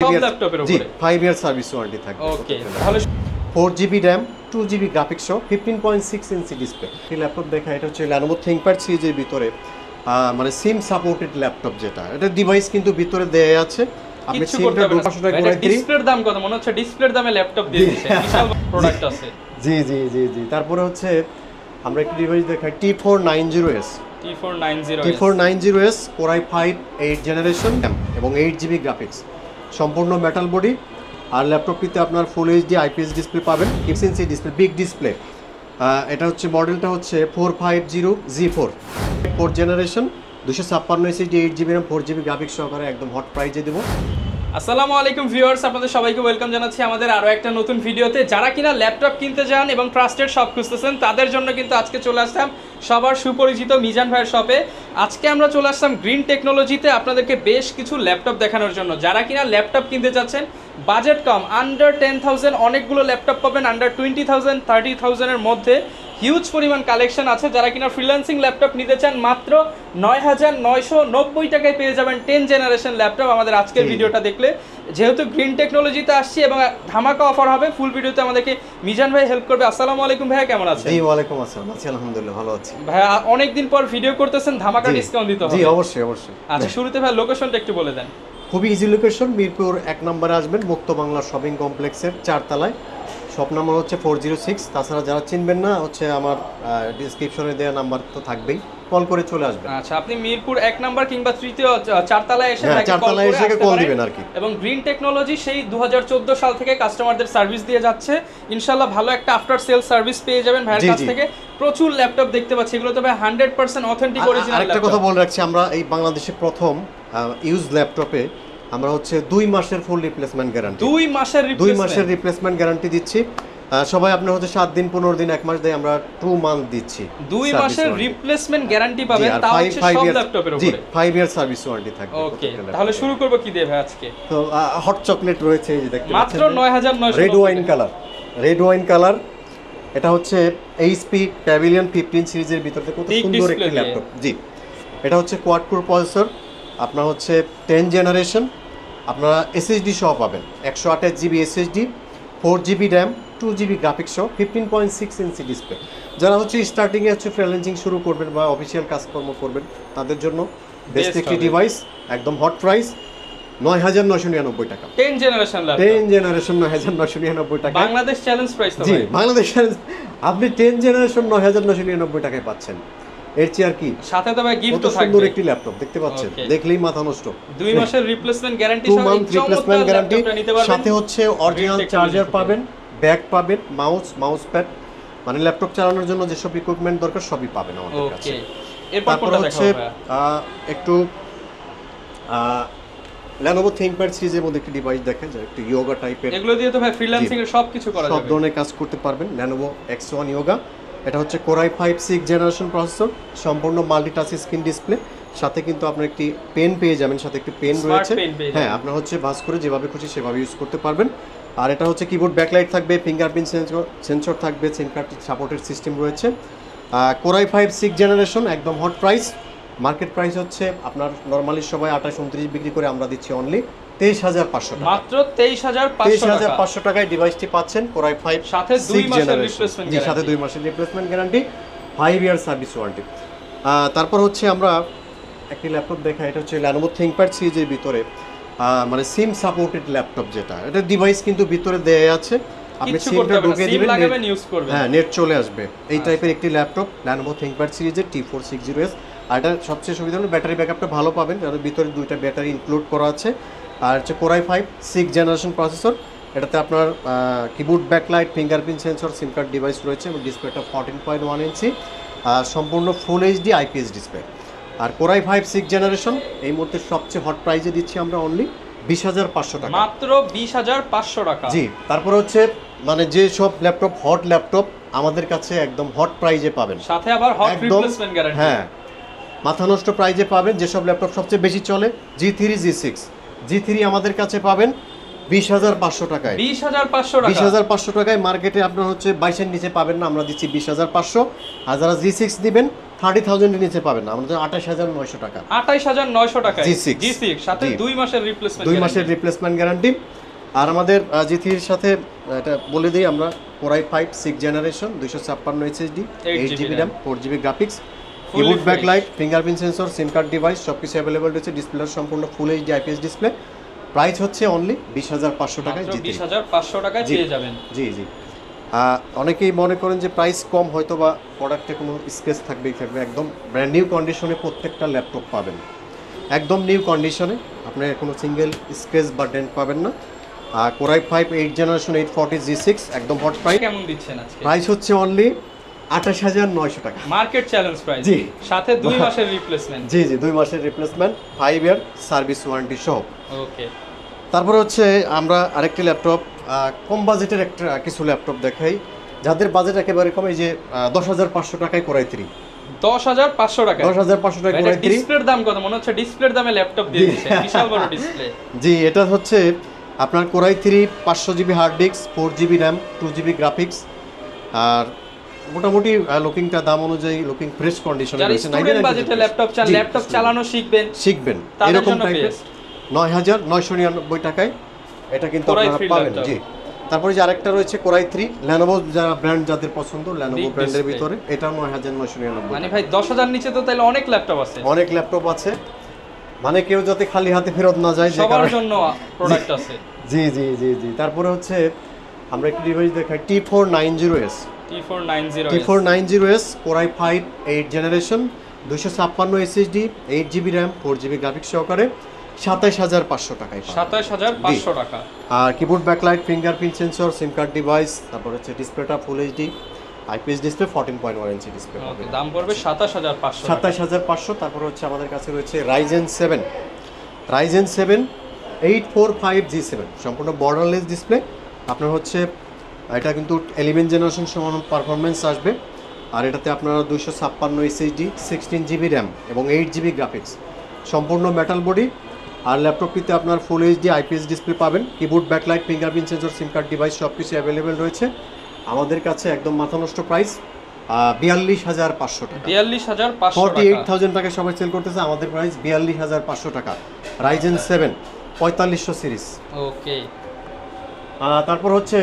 সব ল্যাপটপের উপরে 5 ইয়ার সার্ভিস ওয়ারেন্টি থাকবে। ওকে, তাহলে 4GB RAM 2GB গ্রাফিক্স সহ 15.6 ইঞ্চি ডিসপ্লে। এই ল্যাপটপ দেখা, এটা হচ্ছে Lenovo ThinkPad সিরিজের ভিতরে মানে সিম সাপোর্টেড ল্যাপটপ, যেটা এটা ডিভাইস কিন্তু ভিতরে দেয়া আছে। আপনি সিমটা 200 টাকা করে ডিসপ্লের দাম কত? মনে হচ্ছে ডিসপ্লের দামে ল্যাপটপ দিয়ে দিয়েছে, বিশাল প্রোডাক্ট আছে। জি জি জি জি। তারপরে হচ্ছে আমরা একটা ডিভাইস দেখাই, T490S। T490S Core i5 8 generation এবং 8GB গ্রাফিক্স, সম্পূর্ণ মেটাল বডি। আর ল্যাপটপটিতে আপনার ফুল এইচডি আইপিএস ডিসপ্লে পাবেন, 6 ইঞ্চি ডিসপ্লে, বিগ ডিসপ্লে। এটা হচ্ছে মডেলটা হচ্ছে 450G4 4 generation, 256 SSD, 8GB RAM, 4GB graphics সহকারে একদম হট প্রাইজে দেবো। আসসালামু আলাইকুম ভিউয়ার্স, আপনাদের সবাইকে ওয়েলকাম জানাচ্ছি আমাদের আরও একটা নতুন ভিডিওতে। যারা কিনা ল্যাপটপ কিনতে যান এবং ট্রাস্টেড শপ খুঁজতেছেন, তাদের জন্য কিন্তু আজকে চলে আসলাম সবার সুপরিচিত মিজান ভাইয়ের শপে। আজকে আমরা চলে আসলাম গ্রিন টেকনোলজিতে আপনাদেরকে বেশ কিছু ল্যাপটপ দেখানোর জন্য। যারা কিনা ল্যাপটপ কিনতে যাচ্ছেন, বাজেট কম, আন্ডার 10,000 অনেকগুলো ল্যাপটপ পাবেন, আন্ডার 20,000 30,000-এর মধ্যে হিউজ পরিমাণ কালেকশন আছে। যারা কিনা ফ্রিল্যান্সিং ল্যাপটপ নিতে চান, মাত্র 9,990 টাকায় পেয়ে যাবেন 10 জেনারেশন ল্যাপটপ আমাদের আজকের ভিডিওটা দেখলে। যেহেতু গ্রিন টেকনোলজিতে আসছি এবং ধামাকা অফার হবে, ফুল ভিডিওতে আমাদেরকে মিজান ভাই হেল্প করবে। আসসালামু আলাইকুম ভাইয়া, কেমন আছেন? জি ওয়ালাইকুম আসসালাম, আছি আলহামদুলিল্লাহ, ভালো আছি ভাইয়া। অনেকদিন পর ভিডিও করতেছেন, ধামাকা ডিসকাউন্ট দিতে হবে। জি অবশ্যই অবশ্যই। আচ্ছা, শুরুতে ভাই লোকেশনটা একটু বলে দেন। খুবই ইজি লোকেশন, মিরপুর 1 নম্বরে আসবেন, মুক্ত বাংলা শপিং কমপ্লেক্সের 4 তলায়, শপ নাম্বার হচ্ছে 406। তাছাড়া যারা চিনবেন না, হচ্ছে আমার ডিসক্রিপশনে দেওয়া নাম্বার তো থাকবেই, কল করে চলে আসবেন। আচ্ছা, আপনি মিরপুর 1 নাম্বার কিংবা তৃতীয় 4 তলায় এসে কল দিবেন আর কি। এবং গ্রিন টেকনোলজি সেই 2014 সাল থেকে কাস্টমারদের সার্ভিস দিয়ে যাচ্ছে। ইনশাআল্লাহ ভালো একটা আফটার সেল সার্ভিস পেয়ে যাবেন ভাইয়ের কাছ থেকে। প্রচুর ল্যাপটপ দেখতে পাচ্ছি, এগুলো তো ভাই 100% অথেন্টিক অরিজিনাল। আরেকটা কথা বলে রাখছি, আমরা এই বাংলাদেশে প্রথম ইউজ ল্যাপটপে আমরা হচ্ছে 2 মাসের ফুল রিপ্লেসমেন্ট গ্যারান্টি, 2 মাসের রিপ্লেসমেন্ট গ্যারান্টি দিচ্ছি। সবাই আপনার হচ্ছে 7 দিন 15 দিন 1 মাস দেয়, আমরা 2 মান্থ দিচ্ছি। 2 মাসের রিপ্লেসমেন্ট গ্যারান্টি পাবেন, তাও হচ্ছে সব ল্যাপটপের উপরে। জি 5 ইয়ার সার্ভিস ওয়ারেন্টি থাকবে। ওকে, তাহলে শুরু করব কি দিয়ে ভাই আজকে? তো হট চকলেট রয়েছে, এই যে দেখতে পাচ্ছেন, মাত্র 9,990। Red wine colour. এটা হচ্ছে এইচপি প্যাভিলিয়ন 15 সিরিজের ভিতরে কত সুন্দর একটি ল্যাপটপ। জি, এটা হচ্ছে কোয়াড কোর প্রসেসর, আপনার হচ্ছে 10 জেনারেশন। আপনারা এসএসডি সহ পাবেন, 128GB SSD, 4GB RAM, 2GB graphics সহ 15.6 ইঞ্চি ডিসপ্লে। যারা হচ্ছে স্টার্টিংয়ে হচ্ছে ফ্রিল্যান্সিং শুরু করবেন বা অফিসিয়াল কাজকর্ম করবেন, তাদের জন্য বেস্ট একটি ডিভাইস, একদম হট প্রাইস 9,999 টাকা। 10 জেনারেশন ল্যাপটপ, 10 জেনারেশন 9,999 টাকা। বাংলাদেশ চ্যালেঞ্জ প্রাইস তো ভাই। জি, বাংলাদেশ আপনি 10 জেনারেশন 9,999 টাকায় পাচ্ছেন। এর চেয়ে আর কি, সাথে তো ভাই গিফট তো থাকবে। সুন্দর একটি ল্যাপটপ দেখতে পাচ্ছেন, দেখলেই মাথা নষ্ট। 2 মাসের রিপ্লেসমেন্ট গ্যারান্টি সহ রিপ্লেসমেন্ট গ্যারান্টি, সাথে হচ্ছে অরিজিনাল চার্জার পাবেন, ব্যাগ পাবেন, মাউস প্যাড, মানে ল্যাপটপ চালানোর জন্য যেসব ইকুইপমেন্ট দরকার সবই পাবেন আমাদের কাছে। এরপর কোনটা দেখাবো ভাই? একটু Lenovo ThinkPad সিরিজের মধ্যে একটি ডিভাইস দেখেন, যা একটু ইয়োগা টাইপের। এগুলো দিয়ে তো ভাই ফ্রিল্যান্সিং এর সবকিছু করা যাবে, সব ধরনের কাজ করতে পারবেন। Lenovo X1 ইয়োগা, এটা হচ্ছে Core i5 6 জেনারেশন প্রসেসর, সম্পূর্ণ মাল্টিটাচ স্ক্রিন ডিসপ্লে, সাথে কিন্তু আপনার একটি পেন পেয়ে যাবেন, সাথে একটি পেন রয়েছে। হ্যাঁ, আপনার হচ্ছে ভাঁজ করে যেভাবে খুশি সেভাবে ইউজ করতে পারবেন। আর এটা হচ্ছে কিবোর্ড ব্যাকলাইট থাকবে, ফিঙ্গারপ্রিন্ট সেন্সর থাকবে, সিম কার্ড সাপোর্টেড সিস্টেম রয়েছে। Core i5 6 জেনারেশন, একদম হট প্রাইস। মার্কেট প্রাইস হচ্ছে আপনার নরমালি সবাই 28-29 বিক্রি করে, আমরা দিচ্ছি অনলি 23,500 টাকা। মাত্র 23,500 টাকায় ডিভাইসটি পাচ্ছেন। Core i5 সাথে 2 মাসের রিপ্লেসমেন্ট গ্যারান্টি, সাথে 2 মাসের replacement guarantee, 5 year service warranty. তারপর হচ্ছে আমরা একটি ল্যাপটপ দেখাই, এটা হচ্ছে Lenovo ThinkPad সিরিজের ভিতরে মানে সিম সাপোর্টেড ল্যাপটপ, যেটা এটা ডিভাইস কিন্তু ভিতরে দেয়া আছে, আপনি সিমটা ঢুকিয়ে দিবেন, হ্যাঁ নেট চলে আসবে। এই টাইপের একটি ল্যাপটপ Lenovo ThinkPad সিরিজের T460S। আর এটা সবচেয়ে সুবিধা হলো ব্যাটারি ব্যাকআপটা ভালো পাবেন, কারণ ভিতরে 2টা ব্যাটারি ইনক্লুড করা আছে। আর হচ্ছে Core i5 6 জেনারেশন প্রসেসর, এটাতে আপনার keyboard backlight, fingerprint sensor, SIM card device রয়েছে এবং ডিসপ্লেটা 14.1 ইঞ্চি, আর সম্পূর্ণ ফুল এইচডি আইপিএস ডিসপ্লে। আর Core i5 6 জেনারেশন এই মুহূর্তে সবচেয়ে হট প্রাইসে দিচ্ছি আমরা অনলি 20,500 টাকা, মাত্র 20,500 টাকা। জি, তারপর হচ্ছে মানে যে সব ল্যাপটপ হট ল্যাপটপ আমাদের কাছে একদম হট প্রাইসে পাবেন, সাথে আবার হট রিপ্লেসমেন্ট গ্যারান্টি। হ্যাঁ, মাথা নষ্ট প্রাইজে পাবেন। যেসব ল্যাপটপ সবচেয়ে বেশি চলে, G3 G6 আমাদের কাছে পাবেন 20,500 টাকায়। 20,500 টাকায় মার্কেটে আপনার হচ্ছে 22-এর নিচে পাবেন না, আমরা দিচ্ছি 20,500। আর যারা G6 দিবেন 30,000 এর নিচে পাবেন না, আমাদের 28,900 টাকা। 28,900 টাকায় G6 G6 সাথে 2 মাসের রিপ্লেসমেন্ট 2 মাসের রিপ্লেসমেন্ট গ্যারান্টি। আর আমাদের G3 এর সাথে এটা বলে দিই আমরা, Core i5 6th generation, 256 SSD, 8GB RAM, 4GB graphics, keyboard backlight, fingerprint sensor, SIM card device সবকিছু অ্যাভেলেবল রয়েছে। ডিসপ্লে সম্পূর্ণ ফুল এইচডি আইপিএস ডিসপ্লে। প্রাইস হচ্ছে অনলি 20,500 টাকায়। 20,500 টাকায় পেয়ে যাবেন। জি জি। অনেকেই মনে করেন যে প্রাইস কম, হয়তো বা প্রোডাক্টে কোনো স্ক্র্যাচ থাকবেই থাকবে। একদম ব্র্যান্ড নিউ কন্ডিশনে প্রত্যেকটা ল্যাপটপ পাবেন, একদম নিউ কন্ডিশনে, আপনার কোনো সিঙ্গেল স্ক্র্যাচ বা ডেন্ট পাবেন না। Core i5 8th generation 840 G6 একদম হট প্রাইস। কেমন দিচ্ছেন আজকে? প্রাইস হচ্ছে অনলি 28,900 টাকা, মার্কেট চ্যালেঞ্জ প্রাইস। জি, সাথে 2 মাসের রিপ্লেসমেন্ট। জি জি, 2 মাসের রিপ্লেসমেন্ট, 5 ইয়ার সার্ভিস ওয়ারেন্টি সহ। ওকে, তারপরে হচ্ছে আমরা আরেকটি ল্যাপটপ, কম বাজেটের একটা কিছু ল্যাপটপ দেখাই, যাদের বাজেট একেবারে কম। এই যে 10,500 টাকায় Core i3। 10,500 টাকা, 10,500 টাকায় Core i3। ডিসপ্লের দাম কত? মনে হচ্ছে ডিসপ্লের দামে ল্যাপটপ দিয়ে দিচ্ছে, বিশাল বড় ডিসপ্লে। জি, এটা হচ্ছে আপনার Core i3 500GB hard disk, 4GB RAM, 2GB graphics. আর মোটামুটি লুকিংটা দাম অনুযায়ী লুকিং ফ্রেশ কন্ডিশনে যারা রয়েছে। স্টুডেন্ট বাজেটে ল্যাপটপ চান, ল্যাপটপ চালানো শিখবেন তাদের এরকম জন্য টাইপের বেস্ট। 9,999 টাকায় এটা কিন্তু Core i3 আপনারা পাবেন। ল্যাপটপ। জি, তারপরে যে আরেকটা রয়েছে Core i3 Lenovo, যারা ব্র্যান্ড যাদের পছন্দ, Lenovo Big ব্র্যান্ডের display। ভিতরে, এটা 9,999। মানে ভাই 10,000 নিচে তো তাহলে অনেক ল্যাপটপ আছে, অনেক ল্যাপটপ আছে, মানে কেউ যাতে খালি হাতে ফেরত না যায়, যে সবার কারণে। জন্য প্রোডাক্ট আছে। জি জি জি জি। তারপরে হচ্ছে আমরা একটি ডিভাইস দেখাই, T490S। T490S Core i5 8th generation, 256 SSD, 8GB RAM, 4GB graphics সহকারে 27,500 টাকায় পাবেন। 27,500 টাকা। আর keyboard backlight, fingerprint sensor, SIM card device, তারপর হচ্ছে ডিসপ্লেটা full HD IPS display, 14.1 inch display okay, পাবেন। দাম পড়বে 27,500 টাকা। 27,500। তারপর হচ্ছে আমাদের কাছে রয়েছে Ryzen 7 845 G7, সম্পূর্ণ বর্ডারলেস ডিসপ্লে। আপনার হচ্ছে এটা কিন্তু 11 জেনারেশন সমান পারফরমেন্স আসবে। আর এটাতে আপনারা 256 SSD, 16GB RAM এবং 8GB গ্রাফিক্স, সম্পূর্ণ মেটাল বডি। আর ল্যাপটপটিতে আপনার ফুল এইচডি আইপিএস ডিসপ্লে পাবেন, keyboard backlight, fingerprint sensor, SIM card device সব কিছু অ্যাভেলেবেল রয়েছে। আমাদের কাছে একদম মাথা নষ্ট প্রাইস 42,500 টাকা। 42,500 টাকা। 48,000 টাকায় সবাই সেল করতেছে, আমাদের প্রাইস 42,500 টাকা। Ryzen 7 4500 series. ওকে, তারপর হচ্ছে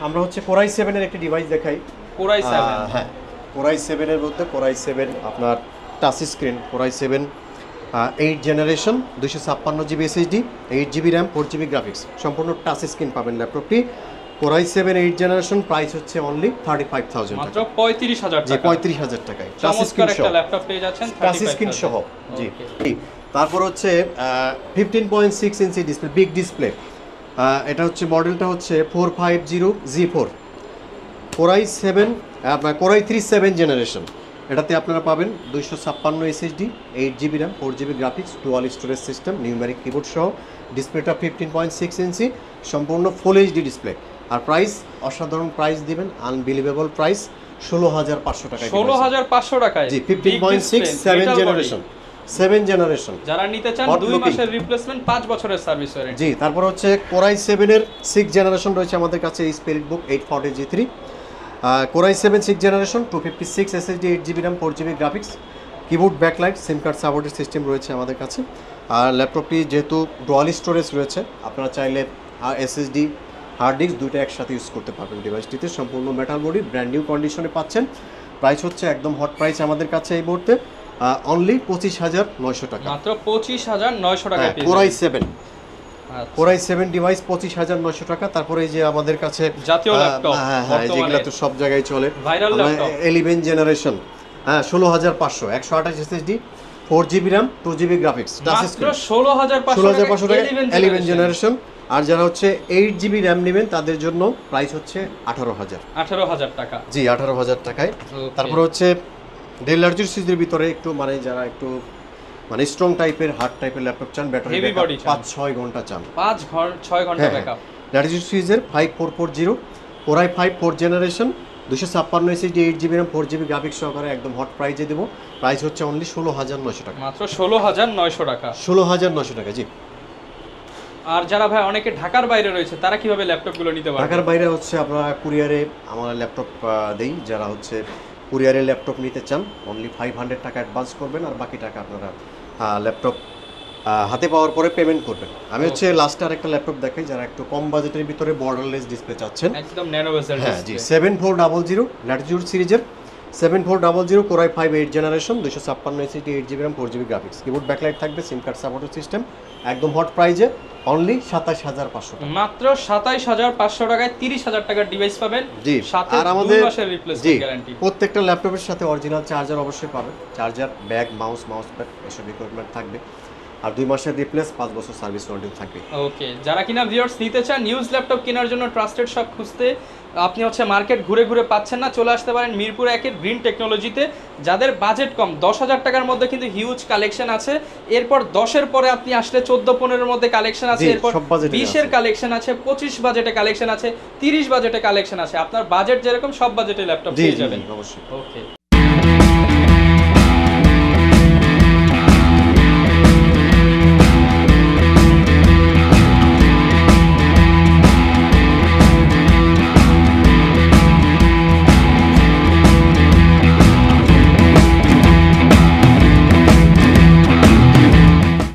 আমরা হচ্ছে Core i7 এর একটি ডিভাইস দেখাই। Core i7, হ্যাঁ, Core i7 এর মধ্যে Core i7 আপনার touch screen, Core i7 8th generation, 256GB SSD, 8GB RAM, 4GB graphics, সম্পূর্ণ টাচ স্ক্রিন পাবেন ল্যাপটপটি। Core i7 8th generation, price হচ্ছে অনলি 35,000 মাত্র টাকা। 35,000 জি, টাকা। 35,000 টাকায় টাচ চমৎকার স্ক্রিন একটা সহ, ল্যাপটপ পেয়ে যাচ্ছেন টাচ স্ক্রিন সহ। জি, তারপর হচ্ছে 15.6 ইঞ্চি ডিসপ্লে, বিগ ডিসপ্লে। এটা হচ্ছে মডেলটা হচ্ছে 450 G4 Core i7, আপনার Core i3 7th জেনারেশন। এটাতে আপনারা পাবেন 256 SSD, 8GB RAM, 4GB graphics, dual storage system, numeric keyboard সহ। ডিসপ্লেটা 15.6 ইঞ্চি, সম্পূর্ণ ফুল এইচডি ডিসপ্লে। আর প্রাইস অসাধারণ প্রাইস দিবেন, আনবিলিভেবল প্রাইস 16,500 টাকায়। 16,500 টাকায়। জি, 15.6 7th জেনারেশন, 7th জেনারেশন। যারা নিতে চান Hot 2 looking। মাসের রিপ্লেসমেন্ট, 5 বছরের সার্ভিস ওয়ারেন্টি। জি, তারপর হচ্ছে Core i7 এর 6th জেনারেশন রয়েছে আমাদের কাছে, এই স্পিরিট বুক 840 G3। Core i7 6th generation, 256 SSD, 8GB RAM, 4GB graphics, keyboard backlight, সিম কার্ড সাপোর্টেড সিস্টেম রয়েছে আমাদের কাছে। আর ল্যাপটপটি যেহেতু ডুয়াল স্টোরেজ রয়েছে, আপনারা চাইলে SSD হার্ড ডিস্ক দুটো একসাথে ইউজ করতে পারবেন ডিভাইসটিতে। সম্পূর্ণ মেটাল বডি, ব্র্যান্ড নিউ কন্ডিশনে পাচ্ছেন। প্রাইস হচ্ছে একদম হট প্রাইস আমাদের কাছে এই মুহূর্তে অনলি 25,900 টাকা। মাত্র 25,900 টাকা পেয়ে Core যাবেন। i7 Core i7 ডিভাইস 25,900 টাকা। তারপরে এই যে আমাদের কাছে জাতীয় ল্যাপটপ, হ্যাঁ, যেগুলো তো সব জায়গায় চলে, viral laptop 11 generation, 16,500, 128 SSD, 4GB RAM, 2GB graphics, touch মাত্র স্ক্রিন, 16,500 টাকা। টাকা 11 জেনারেশন। আর যারা হচ্ছে 8GB RAM নেবেন তাদের জন্য প্রাইস হচ্ছে 18,000 টাকা। জি, 18,000 টাকায়। Okay. তারপর হচ্ছে ডেল লার্জার সিরিজের ভিতরে একটু মানে যারা একটু মানে স্ট্রং টাইপের, হার্ড টাইপের ল্যাপটপ চান, ব্যাটারি Heavy ব্যাকআপ body চান। 5-6 ঘন্টা চান, 6 ঘন্টা ব্যাকআপ। লার্জার সিরিজের 5440 Core i5 4th generation, 256 SSD, 8GB RAM, 4GB graphics সহকারে একদম হট প্রাইসে দেবো। প্রাইস হচ্ছে অনলি 16,900 টাকা। মাত্র 16,900 টাকা। 16,900 টাকা, জি। আর যারা ভাই অনেকে ঢাকার বাইরে রয়েছে, তারা কিভাবে ল্যাপটপগুলো নিতে পারবে? ঢাকার বাইরে হচ্ছে আমরা কুরিয়ারে আমরা ল্যাপটপ দেই, যারা হচ্ছে কুরিয়ারে ল্যাপটপ নিতে চান অনলি 500 টাকা অ্যাডভান্স করবেন, আর বাকি টাকা আপনারা ল্যাপটপ হাতে পাওয়ার পরে পেমেন্ট করবেন। আমি হচ্ছে লাস্টে আরেকটা ল্যাপটপ দেখাই যারা একটু কম বাজেটের ভিতরে বর্ডারলেস ডিসপ্লে চাচ্ছেন। একদম ন্যানো বেজেল হ্যাঁ জি, ডিসপ্লে। 7400 ল্যাটিটিউড সিরিজের 7400 core i 5 8 generation 256 SSD 8GB RAM 4GB graphics, keyboard backlight থাকবে, সিম কার্ড সাপোর্টেড সিস্টেম, একদম হট প্রাইজে অনলি 27500 টাকা। মাত্র 27500 টাকায় 30000 টাকার ডিভাইস পাবেন। জি, সাথে আর আমাদের 2 মাসের রিপ্লেসমেন্ট গ্যারান্টি। প্রত্যেকটা ল্যাপটপের সাথে অরিজিনাল চার্জার অবশ্যই পাবেন, চার্জার, ব্যাগ, মাউস প্যাড এসব ইকুইপমেন্ট থাকবে, আর 2 মাসের রিপ্লেস, 5 বছর সার্ভিস ওয়ারেন্টি থাকবে। ওকে, যারা কিনা ভিউয়ার্স নিতে চান নিউজ ল্যাপটপ কেনার জন্য ট্রাস্টেড শপ খুঁজতে আপনি হচ্ছে মার্কেট ঘুরে ঘুরে পাচ্ছেন না, চলে আসতে পারেন মিরপুর 1-এর গ্রিন টেকনোলজিতে। যাদের বাজেট কম 10,000 টাকার মধ্যে কিন্তু হিউজ কালেকশন আছে। এরপর 10-এর পরে আপনি আসলে 14-15-এর মধ্যে কালেকশন আছে, জি, এরপর সব বাজেটে 20-এর আছে। কালেকশন আছে, 25 বাজেটে কালেকশন আছে, 30 বাজেটে কালেকশন আছে। আপনার বাজেট যেরকম সব বাজেটে ল্যাপটপ জি পেয়ে জি যাবেন। জি, অবশ্যই। ওকে।